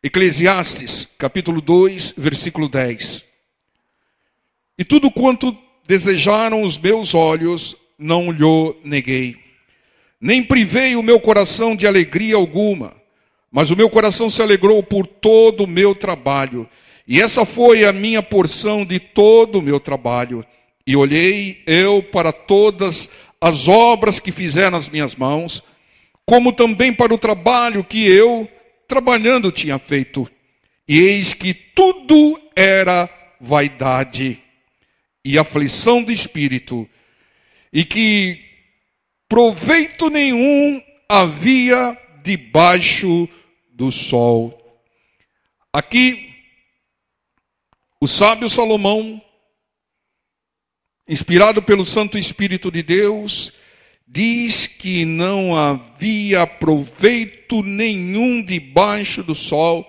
Eclesiastes, capítulo 2, versículo 10. E tudo quanto desejaram os meus olhos, não lhe neguei. Nem privei o meu coração de alegria alguma, mas o meu coração se alegrou por todo o meu trabalho. E essa foi a minha porção de todo o meu trabalho. E olhei eu para todas as obras que fizeram as minhas mãos, como também para o trabalho que eu, trabalhando, tinha feito. E eis que tudo era vaidade e aflição de espírito, e que proveito nenhum havia debaixo do sol. Aqui, o sábio Salomão, inspirado pelo Santo Espírito de Deus, diz que não havia proveito nenhum debaixo do sol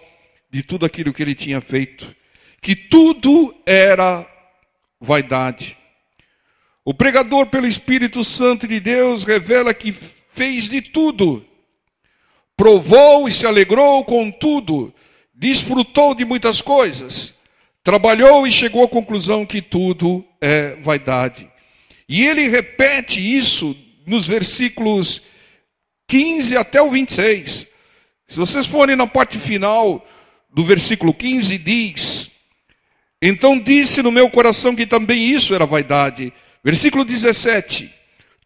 de tudo aquilo que ele tinha feito, que tudo era vaidade. O pregador, pelo Espírito Santo de Deus, revela que fez de tudo, provou e se alegrou com tudo, desfrutou de muitas coisas, trabalhou e chegou à conclusão que tudo é vaidade. E ele repete isso nos versículos 15 até o 26. Se vocês forem na parte final do versículo 15, diz: então disse no meu coração que também isso era vaidade. Versículo 17,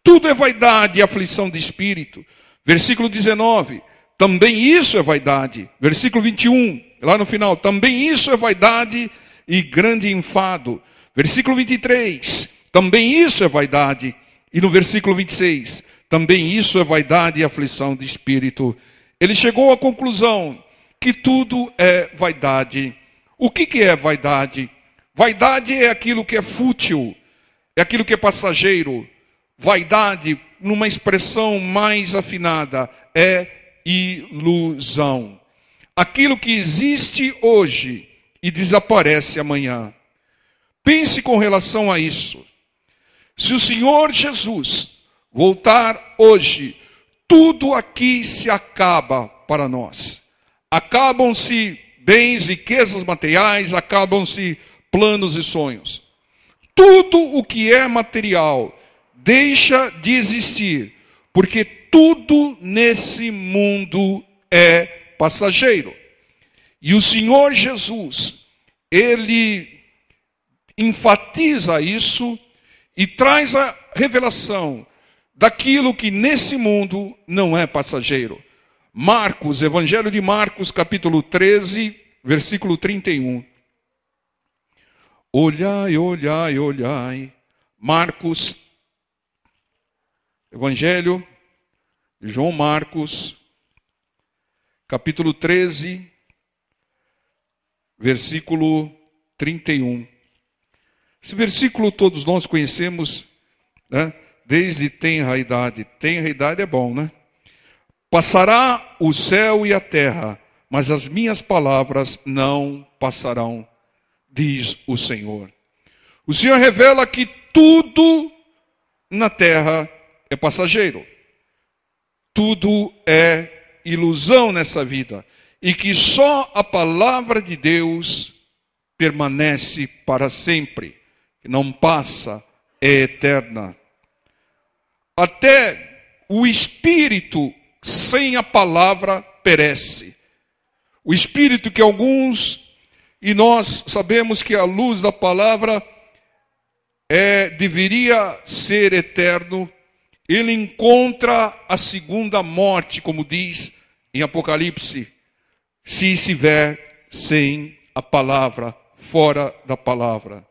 tudo é vaidade e aflição de espírito. Versículo 19, também isso é vaidade. Versículo 21, lá no final, também isso é vaidade e grande enfado. Versículo 23, também isso é vaidade. E no versículo 26, também isso é vaidade e aflição de espírito. Ele chegou à conclusão que tudo é vaidade. O que é vaidade? Vaidade é aquilo que é fútil, é aquilo que é passageiro. Vaidade, numa expressão mais afinada, é ilusão. Aquilo que existe hoje e desaparece amanhã. Pense com relação a isso. Se o Senhor Jesus voltar hoje, tudo aqui se acaba para nós. Acabam-se bens, riquezas materiais, acabam-se planos e sonhos. Tudo o que é material deixa de existir, porque tudo nesse mundo é passageiro. E o Senhor Jesus, Ele enfatiza isso e traz a revelação daquilo que nesse mundo não é passageiro. Marcos, Evangelho de Marcos, capítulo 13, versículo 31. Olhai, olhai, olhai. Marcos, Evangelho de João Marcos, capítulo 13, versículo 31. Esse versículo todos nós conhecemos, né? Desde tenra idade. Tenra idade é bom, né? Passará o céu e a terra, mas as minhas palavras não passarão, diz o Senhor. O Senhor revela que tudo na terra é passageiro. Tudo é ilusão nessa vida. E que só a palavra de Deus permanece para sempre. Não passa, é eterna. Até o espírito sem a palavra perece. O espírito que alguns, e nós sabemos que a luz da palavra deveria ser eterno, ele encontra a segunda morte, como diz em Apocalipse, se estiver sem a palavra, fora da palavra.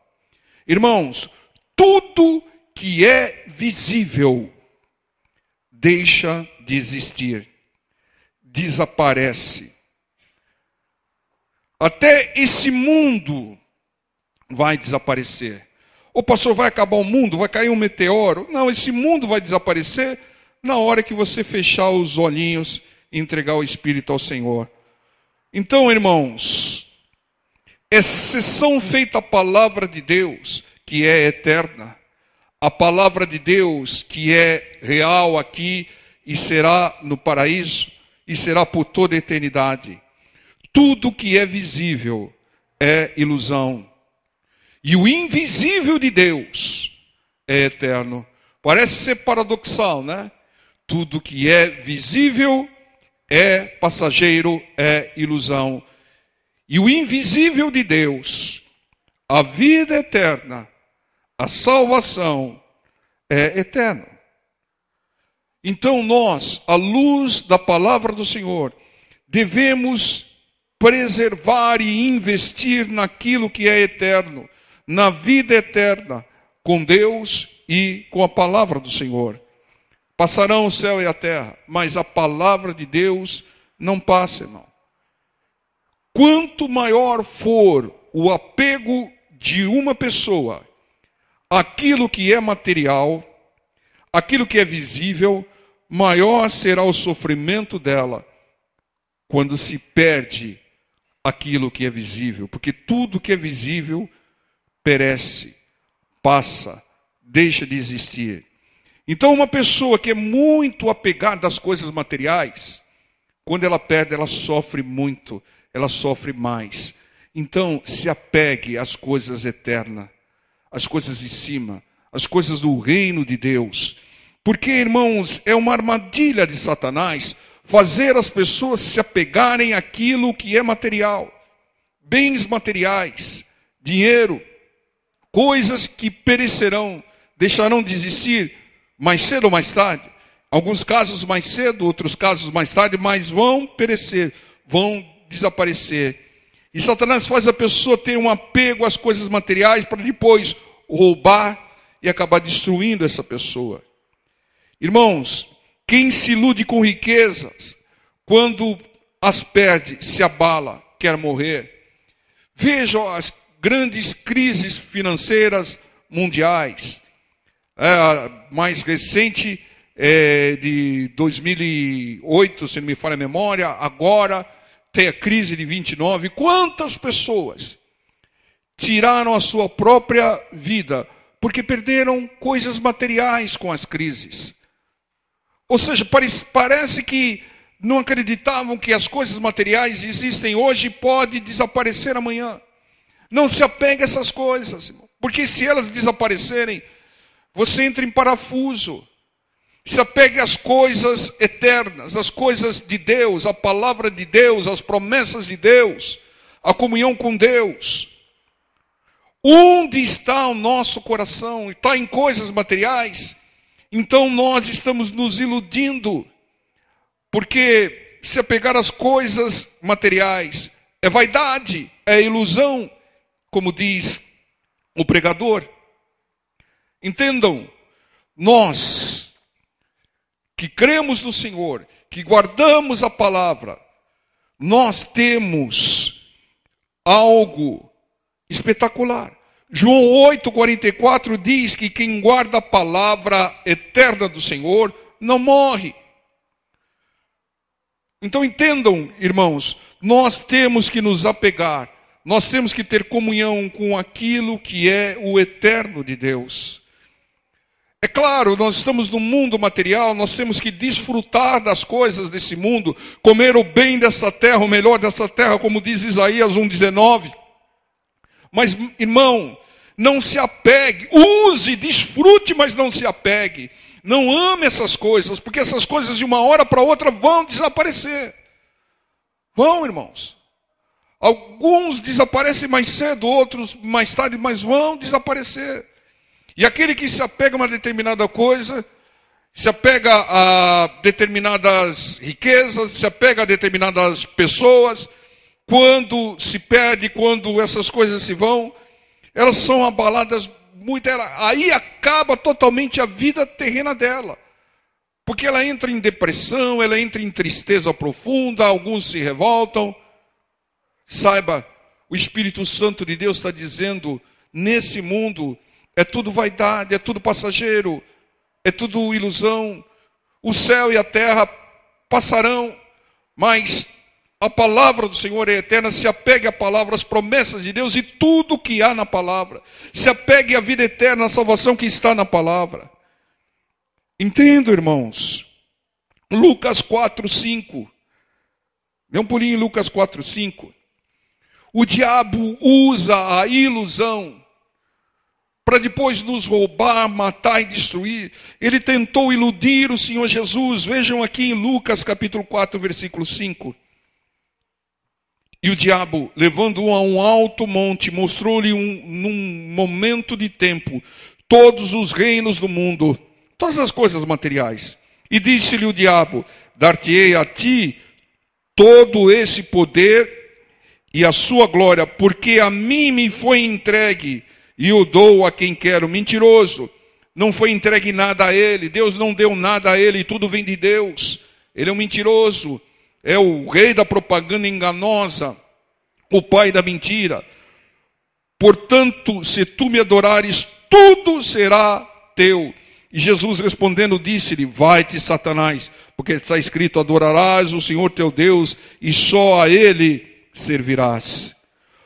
Irmãos, tudo que é visível deixa de existir, desaparece. Até esse mundo vai desaparecer. O pastor, vai acabar o mundo? Vai cair um meteoro? Não, esse mundo vai desaparecer na hora que você fechar os olhinhos e entregar o Espírito ao Senhor. Então, irmãos, exceção feita a palavra de Deus, que é eterna, a palavra de Deus, que é real aqui e será no paraíso, e será por toda a eternidade. tudo que é visível é ilusão. E o invisível de Deus é eterno. Parece ser paradoxal, né? Tudo que é visível é passageiro, é ilusão. E o invisível de Deus, a vida eterna, a salvação, é eterno. Então nós, à luz da palavra do Senhor, devemos preservar e investir naquilo que é eterno, na vida eterna, com Deus e com a palavra do Senhor. Passarão o céu e a terra, mas a palavra de Deus não passa, irmão. Quanto maior for o apego de uma pessoa àquilo que é material, aquilo que é visível, maior será o sofrimento dela quando se perde aquilo que é visível. Porque tudo que é visível perece, passa, deixa de existir. Então uma pessoa que é muito apegada às coisas materiais, quando ela perde, ela sofre muito, ela sofre mais. Então se apegue às coisas eternas, às coisas de cima, às coisas do reino de Deus. Porque, irmãos, é uma armadilha de Satanás fazer as pessoas se apegarem àquilo que é material. Bens materiais, dinheiro, coisas que perecerão, deixarão de existir mais cedo ou mais tarde. Alguns casos mais cedo, outros casos mais tarde, mas vão perecer, vão desaparecer. E Satanás faz a pessoa ter um apego às coisas materiais para depois roubar e acabar destruindo essa pessoa. Irmãos, quem se ilude com riquezas, quando as perde, se abala, quer morrer. Vejam as grandes crises financeiras mundiais. A mais recente de 2008, se não me falha a memória, agora tem a crise de 29. Quantas pessoas tiraram a sua própria vida porque perderam coisas materiais com as crises? Ou seja, parece que não acreditavam que as coisas materiais existem hoje e podem desaparecer amanhã. Não se apegue a essas coisas, porque se elas desaparecerem, você entra em parafuso. Se apegue às coisas eternas, às coisas de Deus, à palavra de Deus, às promessas de Deus, à comunhão com Deus. Onde está o nosso coração? Está em coisas materiais? Então nós estamos nos iludindo, porque se apegar às coisas materiais é vaidade, é ilusão, como diz o pregador. Entendam, nós que cremos no Senhor, que guardamos a palavra, nós temos algo espetacular. João 8,44 diz que quem guarda a palavra eterna do Senhor não morre. Então entendam, irmãos, nós temos que nos apegar, nós temos que ter comunhão com aquilo que é o eterno de Deus. É claro, nós estamos no mundo material, nós temos que desfrutar das coisas desse mundo, comer o bem dessa terra, o melhor dessa terra, como diz Isaías 1,19. Mas, irmão, não se apegue, use, desfrute, mas não se apegue. Não ame essas coisas, porque essas coisas de uma hora para outra vão desaparecer. Vão, irmãos. Alguns desaparecem mais cedo, outros mais tarde, mas vão desaparecer. E aquele que se apega a uma determinada coisa, se apega a determinadas riquezas, se apega a determinadas pessoas, quando se perde, quando essas coisas se vão, elas são abaladas muito. Aí acaba totalmente a vida terrena dela. Porque ela entra em depressão, ela entra em tristeza profunda, alguns se revoltam. Saiba, o Espírito Santo de Deus está dizendo, nesse mundo é tudo vaidade, é tudo passageiro, é tudo ilusão. O céu e a terra passarão, mas a palavra do Senhor é eterna. Se apegue à palavra, às promessas de Deus e tudo que há na palavra. Se apegue à vida eterna, à salvação que está na palavra. Entendo, irmãos. Lucas 4:5. Dê um pulinho em Lucas 4:5. O diabo usa a ilusão para depois nos roubar, matar e destruir. Ele tentou iludir o Senhor Jesus. Vejam aqui em Lucas capítulo 4, versículo 5. E o diabo, levando-o a um alto monte, mostrou-lhe num momento de tempo todos os reinos do mundo, todas as coisas materiais. E disse-lhe o diabo: dar-te-ei a ti todo esse poder e a sua glória, porque a mim me foi entregue e eu dou a quem quero. Mentiroso, não foi entregue nada a ele, Deus não deu nada a ele, tudo vem de Deus. Ele é um mentiroso, é o rei da propaganda enganosa, o pai da mentira. Portanto, se tu me adorares, tudo será teu. E Jesus respondendo disse-lhe: vai-te, Satanás, porque está escrito: adorarás o Senhor teu Deus e só a ele servirás.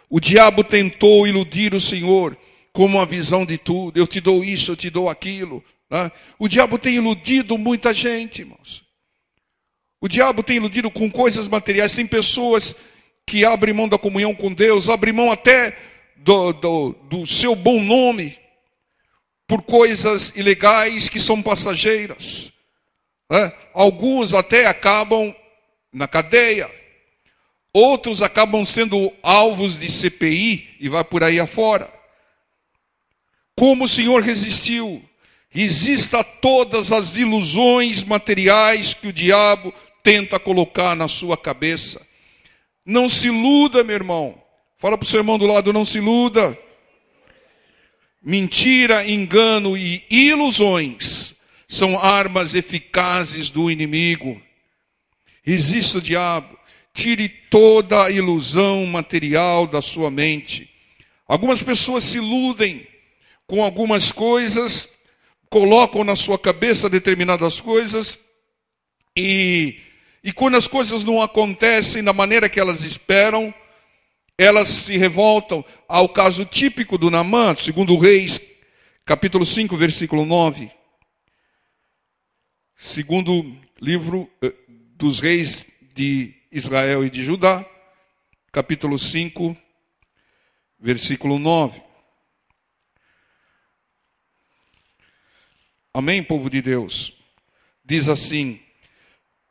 O diabo tentou iludir o Senhor com uma visão de tudo. Eu te dou isso, eu te dou aquilo. Né? O diabo tem iludido muita gente, irmãos. O diabo tem iludido com coisas materiais. Tem pessoas que abrem mão da comunhão com Deus, abrem mão até do seu bom nome, por coisas ilegais que são passageiras. Né? Alguns até acabam na cadeia. Outros acabam sendo alvos de CPI e vai por aí afora. Como o Senhor resistiu? Resista a todas as ilusões materiais que o diabo tenta colocar na sua cabeça. Não se iluda, meu irmão. Fala para o seu irmão do lado: não se iluda. Mentira, engano e ilusões são armas eficazes do inimigo. Resista o diabo. Tire toda a ilusão material da sua mente. Algumas pessoas se iludem com algumas coisas, colocam na sua cabeça determinadas coisas, e quando as coisas não acontecem da maneira que elas esperam, elas se revoltam. Há o caso típico do Naamã, segundo Reis, capítulo 5, versículo 9. Segundo livro dos reis de Israel e de Judá, capítulo 5, versículo 9. Amém, povo de Deus? Diz assim: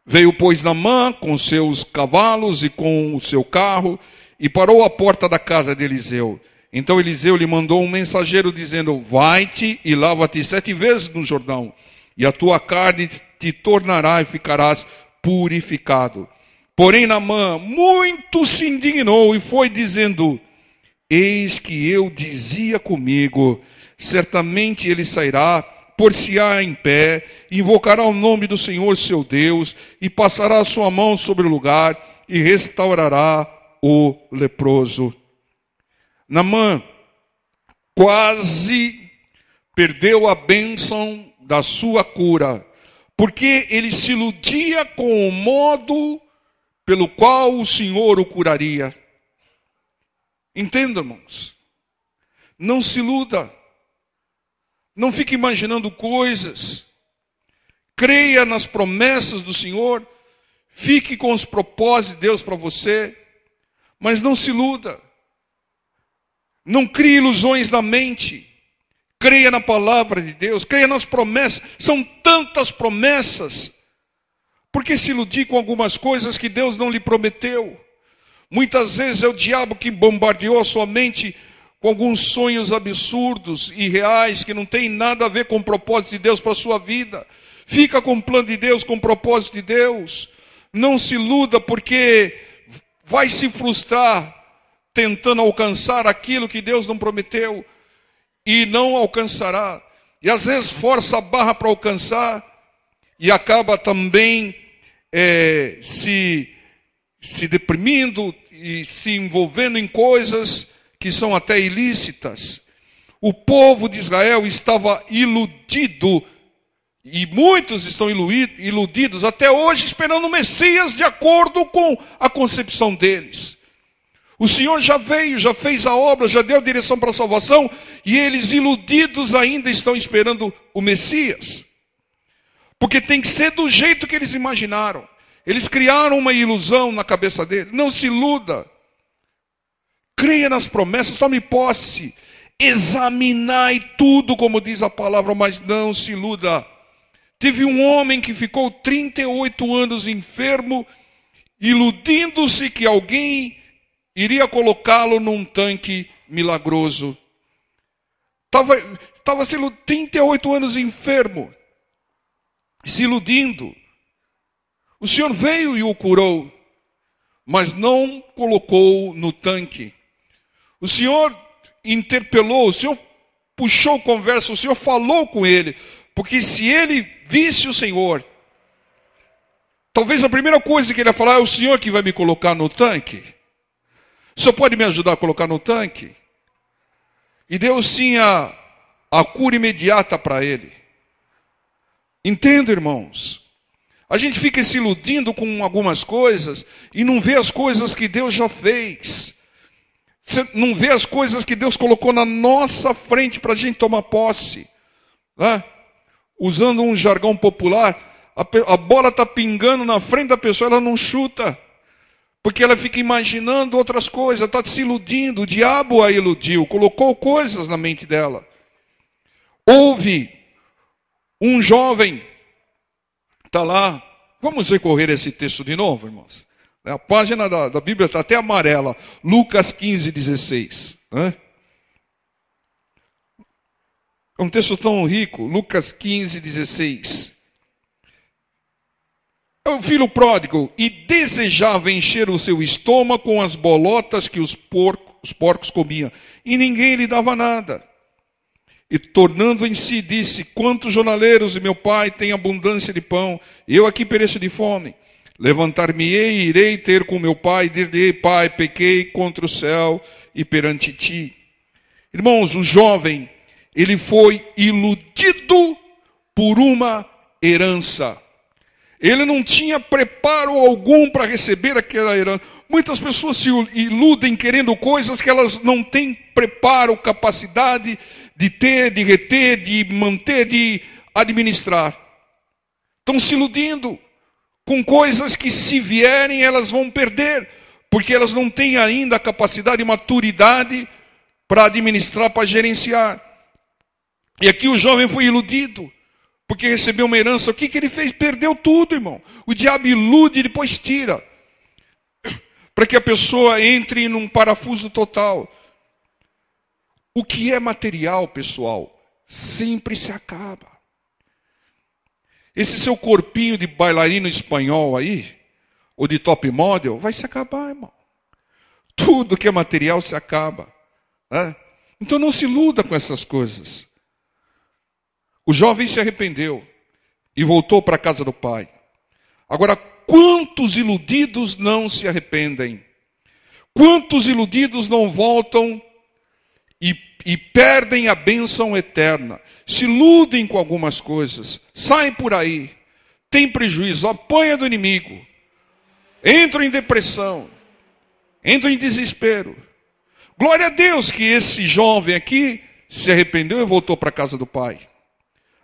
veio, pois, Naamã com seus cavalos e com o seu carro, e parou à porta da casa de Eliseu. Então Eliseu lhe mandou um mensageiro, dizendo: vai-te e lava-te 7 vezes no Jordão, e a tua carne te tornará e ficarás purificado. Porém Naamã muito se indignou e foi dizendo: eis que eu dizia comigo, certamente ele sairá, por-se-á em pé, invocará o nome do Senhor seu Deus, e passará a sua mão sobre o lugar, e restaurará o leproso. Naamã quase perdeu a bênção da sua cura, porque ele se iludia com o modo pelo qual o Senhor o curaria. Entenda, irmãos. Não se iluda. Não fique imaginando coisas. Creia nas promessas do Senhor. Fique com os propósitos de Deus para você. Mas não se iluda. Não crie ilusões na mente. Creia na palavra de Deus. Creia nas promessas. São tantas promessas. Por que se iludir com algumas coisas que Deus não lhe prometeu? Muitas vezes é o diabo que bombardeou a sua mente com alguns sonhos absurdos e reais que não tem nada a ver com o propósito de Deus para a sua vida. Fica com o plano de Deus, com o propósito de Deus. Não se iluda, porque vai se frustrar tentando alcançar aquilo que Deus não prometeu e não alcançará. E às vezes força a barra para alcançar e acaba também se deprimindo e se envolvendo em coisas que são até ilícitas. O povo de Israel estava iludido, e muitos estão iludidos até hoje, esperando o Messias de acordo com a concepção deles. O Senhor já veio, já fez a obra, já deu a direção para a salvação, e eles iludidos ainda estão esperando o Messias. Porque tem que ser do jeito que eles imaginaram. Eles criaram uma ilusão na cabeça dele. Não se iluda. Creia nas promessas, tome posse. Examinai tudo, como diz a palavra, mas não se iluda. Teve um homem que ficou 38 anos enfermo, iludindo-se que alguém iria colocá-lo num tanque milagroso. Estava sendo 38 anos enfermo, se iludindo. O Senhor veio e o curou, mas não colocou no tanque. O Senhor interpelou, o Senhor puxou conversa, o Senhor falou com ele, porque se ele visse o Senhor, talvez a primeira coisa que ele ia falar é o Senhor que vai me colocar no tanque. O Senhor pode me ajudar a colocar no tanque? E Deus tinha a cura imediata para ele. Entenda, irmãos? A gente fica se iludindo com algumas coisas e não vê as coisas que Deus já fez. Você não vê as coisas que Deus colocou na nossa frente para a gente tomar posse. Né? Usando um jargão popular, a bola está pingando na frente da pessoa, ela não chuta. Porque ela fica imaginando outras coisas, está se iludindo. O diabo a iludiu, colocou coisas na mente dela. Houve um jovem, está lá, vamos recorrer a esse texto de novo, irmãos. A página da Bíblia está até amarela, Lucas 15, 16. Né? É um texto tão rico, Lucas 15, 16. O filho pródigo, e desejava encher o seu estômago com as bolotas que os porcos comiam, e ninguém lhe dava nada. E tornando em si, disse: quantos jornaleiros de meu pai têm abundância de pão, eu aqui pereço de fome. Levantar-me-ei e irei ter com meu pai, e dir-lhe: pai, pequei contra o céu e perante ti. Irmãos, o jovem, ele foi iludido por uma herança. Ele não tinha preparo algum para receber aquela herança. Muitas pessoas se iludem querendo coisas que elas não têm preparo, capacidade de ter, de reter, de manter, de administrar. Estão se iludindo com coisas que, se vierem, elas vão perder, porque elas não têm ainda a capacidade e maturidade para administrar, para gerenciar. E aqui o jovem foi iludido, porque recebeu uma herança. O que ele fez? Perdeu tudo, irmão. O diabo ilude e depois tira, para que a pessoa entre num parafuso total. O que é material, pessoal, sempre se acaba. Esse seu corpinho de bailarino espanhol aí, ou de top model, vai se acabar, irmão. Tudo que é material se acaba. Né? Então não se iluda com essas coisas. O jovem se arrependeu e voltou para a casa do pai. Agora, quantos iludidos não se arrependem? Quantos iludidos não voltam e perdem a bênção eterna? Se iludem com algumas coisas, saem por aí, têm prejuízo, apanha do inimigo, entram em depressão, entram em desespero. Glória a Deus que esse jovem aqui se arrependeu e voltou para a casa do pai.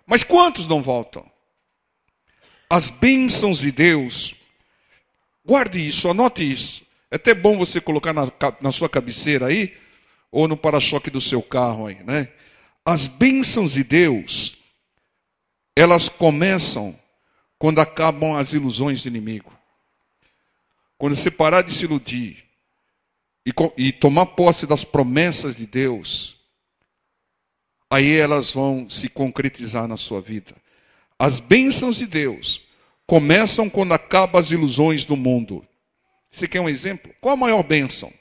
Mas quantos não voltam? As bênçãos de Deus, guarde isso, anote isso. É até bom você colocar na sua cabeceira aí, ou no para-choque do seu carro aí, né? As bênçãos de Deus, elas começam quando acabam as ilusões do inimigo. Quando você parar de se iludir e tomar posse das promessas de Deus, aí elas vão se concretizar na sua vida. As bênçãos de Deus começam quando acabam as ilusões do mundo. Você quer um exemplo? Qual a maior bênção?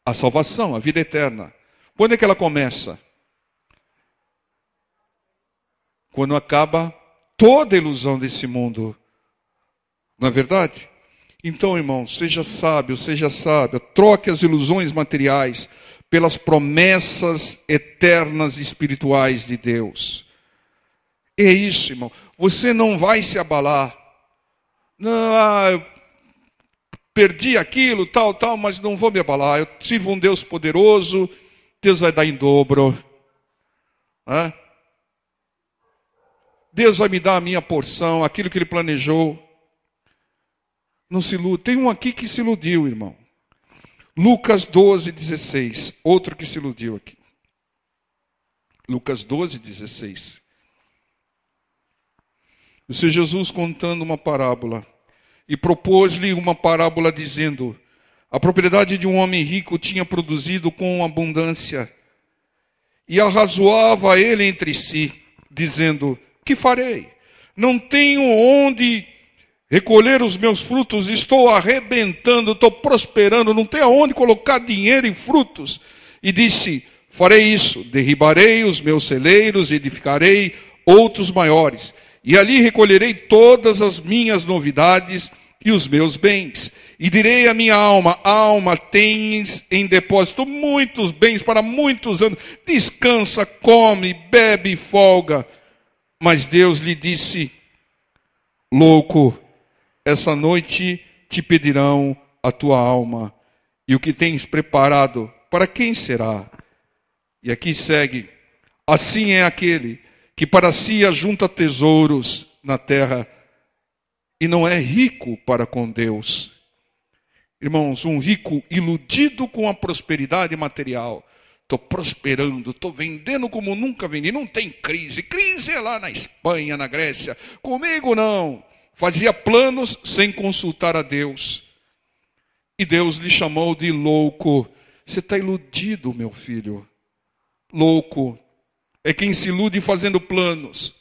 A salvação, a vida eterna. Quando é que ela começa? Quando acaba toda a ilusão desse mundo. Não é verdade? Então, irmão, seja sábia, troque as ilusões materiais pelas promessas eternas e espirituais de Deus. É isso, irmão. Você não vai se abalar. Não, eu perdi aquilo, tal, mas não vou me abalar. Eu sirvo um Deus poderoso, Deus vai dar em dobro. Deus vai me dar a minha porção, aquilo que Ele planejou. Não se ilude. Tem um aqui que se iludiu, irmão. Lucas 12:16. Outro que se iludiu aqui. Lucas 12:16. O Senhor Jesus contando uma parábola. E propôs-lhe uma parábola dizendo: a propriedade de um homem rico tinha produzido com abundância. E arrazoava ele entre si, dizendo: que farei? Não tenho onde recolher os meus frutos, estou arrebentando, estou prosperando, não tenho aonde colocar dinheiro e frutos. E disse: farei isso, derribarei os meus celeiros e edificarei outros maiores. E ali recolherei todas as minhas novidades e os meus bens. E direi à minha alma: alma, tens em depósito muitos bens para muitos anos. Descansa, come, bebe e folga. Mas Deus lhe disse: louco, essa noite te pedirão a tua alma. E o que tens preparado, para quem será? E aqui segue: assim é aquele que para si ajunta tesouros na terra e não é rico para com Deus. Irmãos, um rico iludido com a prosperidade material. Estou prosperando, estou vendendo como nunca vendi, não tem crise. Crise é lá na Espanha, na Grécia. Comigo não. Fazia planos sem consultar a Deus. E Deus lhe chamou de louco. Você está iludido, meu filho. Louco é quem se ilude fazendo planos,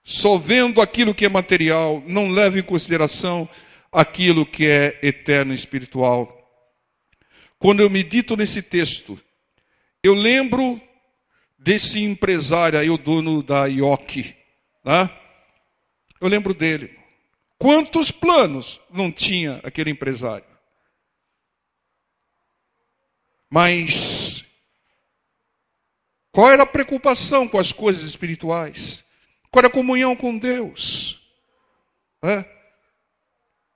só vendo aquilo que é material, não leva em consideração aquilo que é eterno e espiritual. Quando eu medito nesse texto, eu lembro desse empresário aí, o dono da IOC, né? Eu lembro dele. Quantos planos não tinha aquele empresário? Mas qual era a preocupação com as coisas espirituais? Qual era a comunhão com Deus?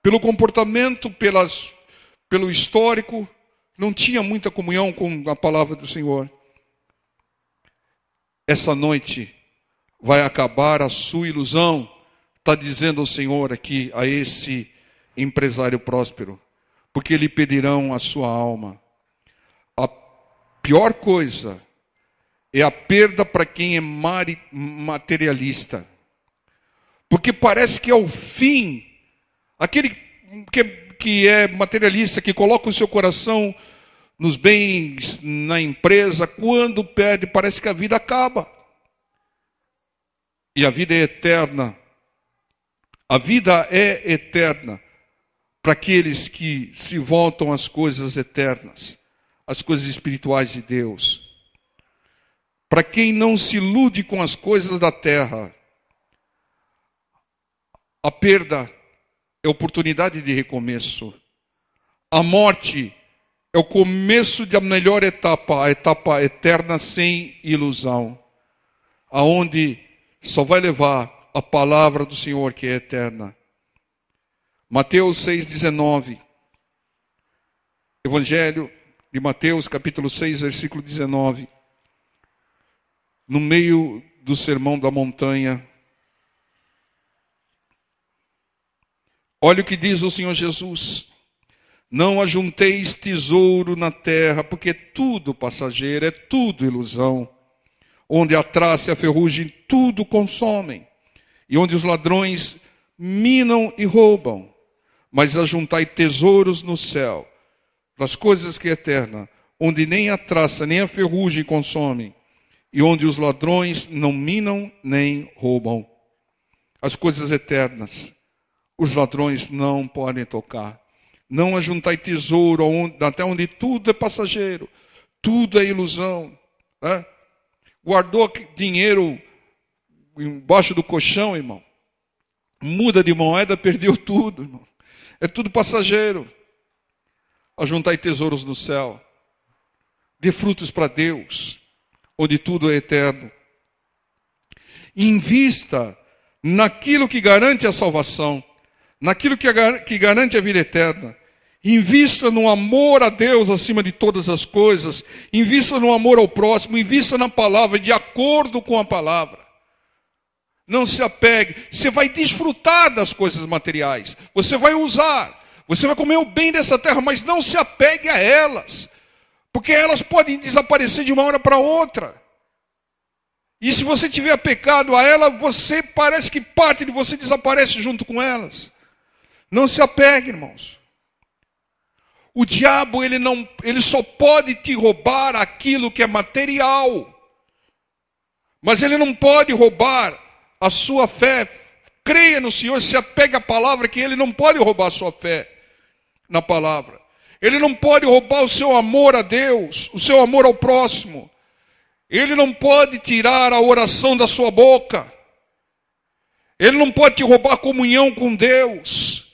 Pelo comportamento, pelo histórico, não tinha muita comunhão com a palavra do Senhor. Essa noite vai acabar a sua ilusão, está dizendo o Senhor aqui a esse empresário próspero, porque lhe pedirão a sua alma. A pior coisa é a perda para quem é materialista. Porque parece que é o fim. Aquele que é materialista, que coloca o seu coração nos bens, na empresa, quando perde, parece que a vida acaba. E a vida é eterna. A vida é eterna para aqueles que se voltam às coisas eternas, às coisas espirituais de Deus. Para quem não se ilude com as coisas da terra, a perda é oportunidade de recomeço. A morte é o começo da melhor etapa, a etapa eterna sem ilusão, aonde só vai levar a palavra do Senhor que é eterna. Mateus 6,19. Evangelho de Mateus, capítulo 6, versículo 19. No meio do sermão da montanha. Olha o que diz o Senhor Jesus: não ajunteis tesouro na terra, porque é tudo passageiro, é tudo ilusão. Onde a traça e a ferrugem tudo consomem, e onde os ladrões minam e roubam. Mas ajuntai tesouros no céu, das coisas que é eterna, onde nem a traça nem a ferrugem consomem, e onde os ladrões não minam nem roubam. As coisas eternas, os ladrões não podem tocar. Não ajuntai tesouro até onde tudo é passageiro, tudo é ilusão. Guardou dinheiro embaixo do colchão, irmão. Muda de moeda, perdeu tudo, irmão. É tudo passageiro. Ajuntai tesouros no céu. Dê frutos para Deus, onde tudo é eterno. Invista naquilo que garante a salvação, naquilo que garante a vida eterna. Invista no amor a Deus acima de todas as coisas. Invista no amor ao próximo. Invista na palavra, de acordo com a palavra. Não se apegue. Você vai desfrutar das coisas materiais. Você vai usar. Você vai comer o bem dessa terra, mas não se apegue a elas, porque elas podem desaparecer de uma hora para outra. E se você tiver pecado a ela, você parece que parte de você desaparece junto com elas. Não se apegue, irmãos. O diabo, ele só pode te roubar aquilo que é material. Mas ele não pode roubar a sua fé. Creia no Senhor, se apegue à palavra, que ele não pode roubar a sua fé na palavra. Ele não pode roubar o seu amor a Deus, o seu amor ao próximo. Ele não pode tirar a oração da sua boca. Ele não pode te roubar a comunhão com Deus.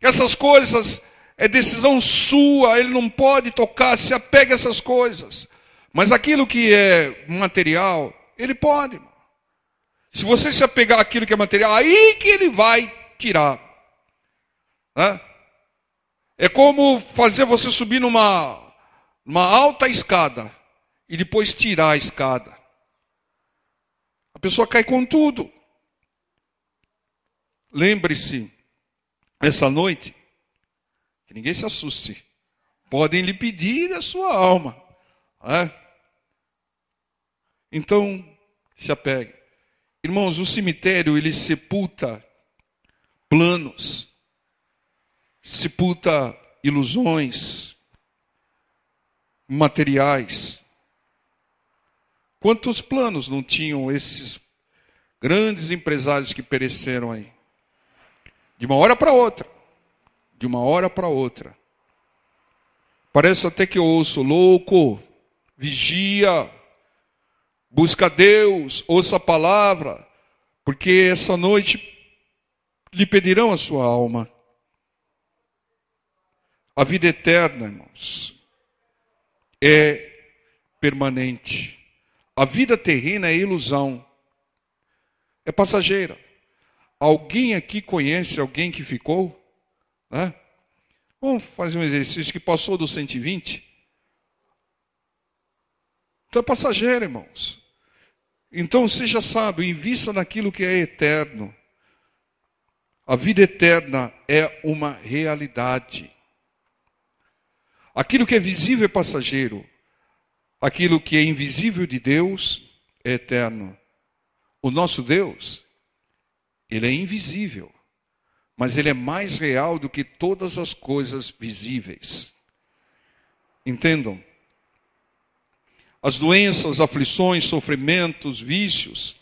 Essas coisas é decisão sua, ele não pode tocar, se apegue a essas coisas. Mas aquilo que é material, ele pode. Se você se apegar àquilo que é material, aí que ele vai tirar. É como fazer você subir numa alta escada e depois tirar a escada. A pessoa cai com tudo. Lembre-se, essa noite, que ninguém se assuste, podem lhe pedir a sua alma. Então, se apegue. Irmãos, o cemitério, ele sepulta planos, sepulta ilusões materiais. Quantos planos não tinham esses grandes empresários que pereceram aí? De uma hora para outra. De uma hora para outra. Parece até que eu ouço: louco, vigia, busca Deus, ouça a palavra, porque essa noite lhe pedirão a sua alma. A vida eterna, irmãos, é permanente. A vida terrena é ilusão, é passageira. Alguém aqui conhece alguém que ficou? Vamos fazer um exercício que passou dos 120. Então é passageiro, irmãos. Então seja sábio, invista naquilo que é eterno. A vida eterna é uma realidade. Aquilo que é visível é passageiro. Aquilo que é invisível de Deus é eterno. O nosso Deus, ele é invisível, mas ele é mais real do que todas as coisas visíveis. Entendam? As doenças, aflições, sofrimentos, vícios,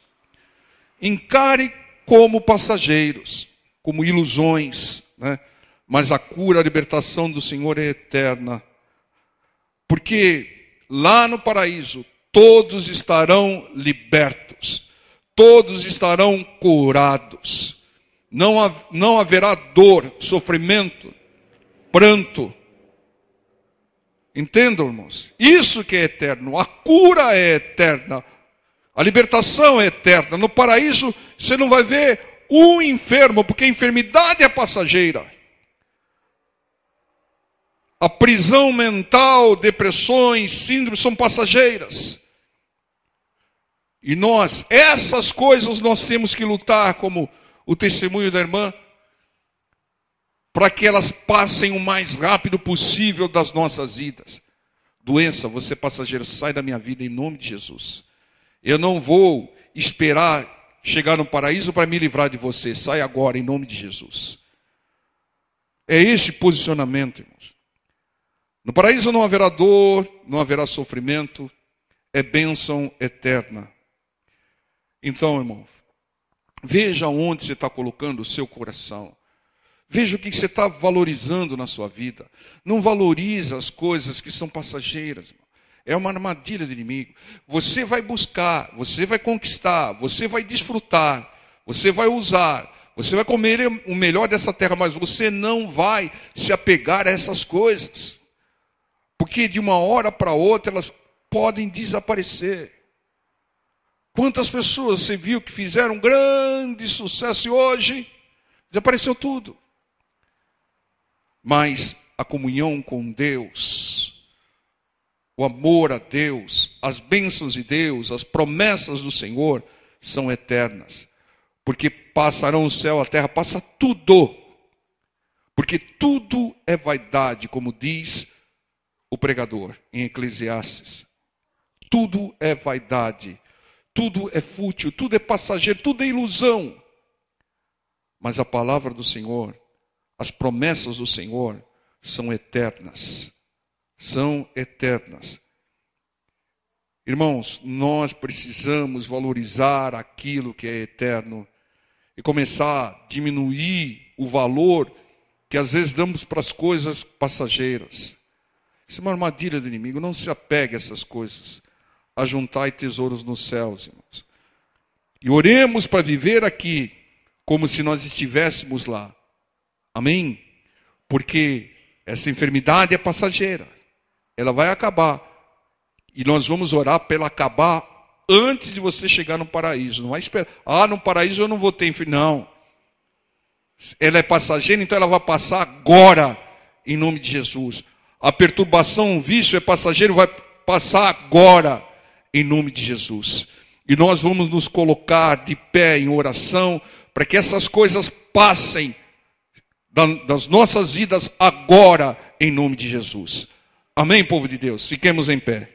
encare como passageiros, como ilusões, Mas a cura, a libertação do Senhor é eterna. Porque lá no paraíso, todos estarão libertos. Todos estarão curados. Não haverá dor, sofrimento, pranto. Entendam, irmãos? Isso que é eterno. A cura é eterna. A libertação é eterna. No paraíso, você não vai ver um enfermo, porque a enfermidade é passageira. A prisão mental, depressões, síndromes são passageiras. E essas coisas nós temos que lutar, como o testemunho da irmã, para que elas passem o mais rápido possível das nossas vidas. Doença, você passageiro, sai da minha vida em nome de Jesus. Eu não vou esperar chegar no paraíso para me livrar de você. Sai agora em nome de Jesus. É este posicionamento, irmãos. No paraíso não haverá dor, não haverá sofrimento, é bênção eterna. Então, irmão, veja onde você está colocando o seu coração. Veja o que você está valorizando na sua vida. Não valorize as coisas que são passageiras, irmão. É uma armadilha do inimigo. Você vai buscar, você vai conquistar, você vai desfrutar, você vai usar, você vai comer o melhor dessa terra, mas você não vai se apegar a essas coisas. Porque de uma hora para outra elas podem desaparecer. Quantas pessoas você viu que fizeram um grande sucesso e hoje desapareceu tudo? Mas a comunhão com Deus, o amor a Deus, as bênçãos de Deus, as promessas do Senhor são eternas. Porque passarão o céu, a terra, passa tudo. Porque tudo é vaidade, como diz o pregador em Eclesiastes. Tudo é vaidade, tudo é fútil, tudo é passageiro, tudo é ilusão. Mas a palavra do Senhor, as promessas do Senhor são eternas. São eternas. Irmãos, nós precisamos valorizar aquilo que é eterno e começar a diminuir o valor que às vezes damos para as coisas passageiras. Isso é uma armadilha do inimigo. Não se apegue a essas coisas. Ajuntai tesouros nos céus, irmãos. E oremos para viver aqui como se nós estivéssemos lá. Amém? Porque essa enfermidade é passageira. Ela vai acabar. E nós vamos orar para ela acabar antes de você chegar no paraíso. Não vai esperar. No paraíso eu não vou ter enfermidade. Não. Ela é passageira, então ela vai passar agora, em nome de Jesus. A perturbação, o vício é passageiro, vai passar agora, em nome de Jesus. E nós vamos nos colocar de pé em oração, para que essas coisas passem das nossas vidas agora, em nome de Jesus. Amém, povo de Deus? Fiquemos em pé.